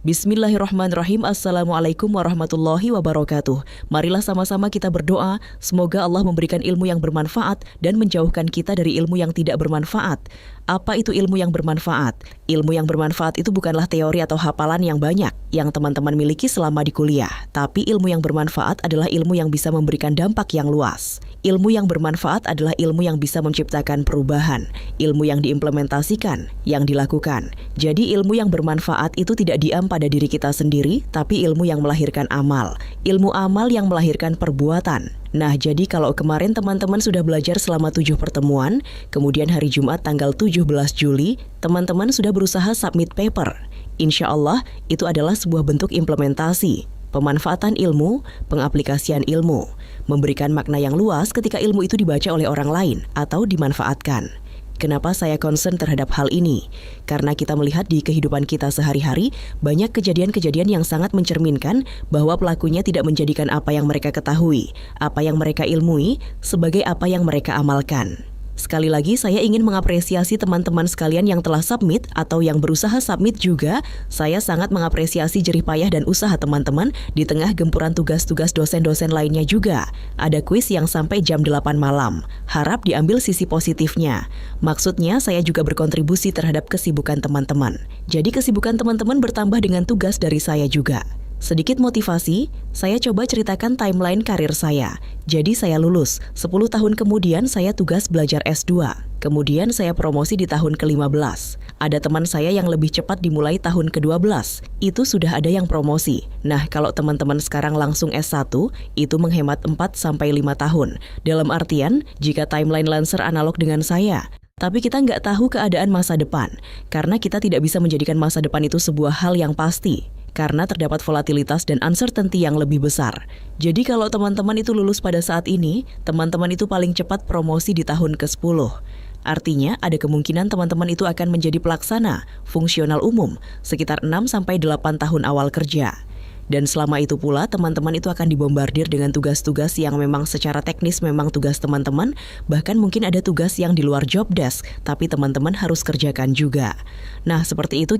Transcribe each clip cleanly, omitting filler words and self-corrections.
Bismillahirrahmanirrahim. Assalamualaikum warahmatullahi wabarakatuh. Marilah sama-sama kita berdoa, semoga Allah memberikan ilmu yang bermanfaat dan menjauhkan kita dari ilmu yang tidak bermanfaat. Apa itu ilmu yang bermanfaat? Ilmu yang bermanfaat itu bukanlah teori atau hafalan yang banyak yang teman-teman miliki selama di kuliah. Tapi ilmu yang bermanfaat adalah ilmu yang bisa memberikan dampak yang luas. Ilmu yang bermanfaat adalah ilmu yang bisa menciptakan perubahan, ilmu yang diimplementasikan, yang dilakukan. Jadi ilmu yang bermanfaat itu tidak diam pada diri kita sendiri, tapi ilmu yang melahirkan amal. Ilmu amal yang melahirkan perbuatan. Nah, jadi kalau kemarin teman-teman sudah belajar selama 7 pertemuan, kemudian hari Jumat tanggal 17 Juli, teman-teman sudah berusaha submit paper. Insya Allah, itu adalah sebuah bentuk implementasi, pemanfaatan ilmu, pengaplikasian ilmu, memberikan makna yang luas ketika ilmu itu dibaca oleh orang lain atau dimanfaatkan. Kenapa saya concern terhadap hal ini? Karena kita melihat di kehidupan kita sehari-hari, banyak kejadian-kejadian yang sangat mencerminkan bahwa pelakunya tidak menjadikan apa yang mereka ketahui, apa yang mereka ilmui, sebagai apa yang mereka amalkan. Sekali lagi, saya ingin mengapresiasi teman-teman sekalian yang telah submit atau yang berusaha submit juga. Saya sangat mengapresiasi jerih payah dan usaha teman-teman di tengah gempuran tugas-tugas dosen-dosen lainnya juga. Ada kuis yang sampai jam 8 malam. Harap diambil sisi positifnya. Maksudnya, saya juga berkontribusi terhadap kesibukan teman-teman. Jadi kesibukan teman-teman bertambah dengan tugas dari saya juga. Sedikit motivasi, saya coba ceritakan timeline karir saya. Jadi saya lulus, 10 tahun kemudian saya tugas belajar S2. Kemudian saya promosi di tahun ke-15. Ada teman saya yang lebih cepat dimulai tahun ke-12. Itu sudah ada yang promosi. Nah, kalau teman-teman sekarang langsung S1, itu menghemat 4-5 tahun. Dalam artian, jika timeline Lancer analog dengan saya, tapi kita nggak tahu keadaan masa depan, karena kita tidak bisa menjadikan masa depan itu sebuah hal yang pasti. Karena terdapat volatilitas dan uncertainty yang lebih besar. Jadi kalau teman-teman itu lulus pada saat ini, teman-teman itu paling cepat promosi di tahun ke-10. Artinya ada kemungkinan teman-teman itu akan menjadi pelaksana, fungsional umum, sekitar 6-8 tahun awal kerja. Dan selama itu pula teman-teman itu akan dibombardir dengan tugas-tugas yang memang secara teknis memang tugas teman-teman, bahkan mungkin ada tugas yang di luar job desk, tapi teman-teman harus kerjakan juga. Nah, seperti itu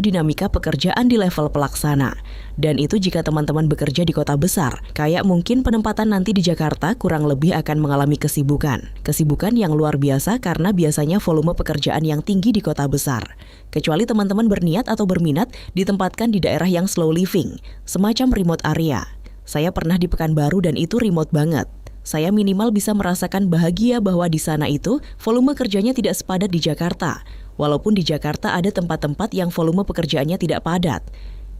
dinamika pekerjaan di level pelaksana. Dan itu jika teman-teman bekerja di kota besar, kayak mungkin penempatan nanti di Jakarta kurang lebih akan mengalami kesibukan. Kesibukan yang luar biasa karena biasanya volume pekerjaan yang tinggi di kota besar. Kecuali teman-teman berniat atau berminat ditempatkan di daerah yang slow living, semacam remote area. Saya pernah di Pekanbaru dan itu remote banget. Saya minimal bisa merasakan bahagia bahwa di sana itu volume kerjanya tidak sepadat di Jakarta. Walaupun di Jakarta ada tempat-tempat yang volume pekerjaannya tidak padat.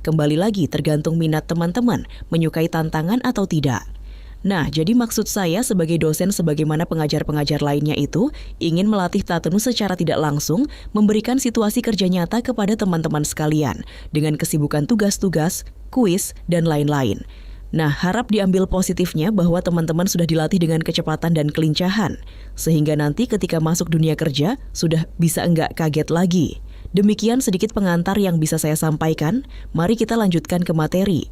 Kembali lagi tergantung minat teman-teman, menyukai tantangan atau tidak. Nah, jadi maksud saya sebagai dosen sebagaimana pengajar-pengajar lainnya itu ingin melatih Tatenu secara tidak langsung, memberikan situasi kerja nyata kepada teman-teman sekalian dengan kesibukan tugas-tugas, kuis, dan lain-lain. Nah, harap diambil positifnya bahwa teman-teman sudah dilatih dengan kecepatan dan kelincahan, sehingga nanti ketika masuk dunia kerja sudah bisa enggak kaget lagi. Demikian sedikit pengantar yang bisa saya sampaikan. Mari kita lanjutkan ke materi.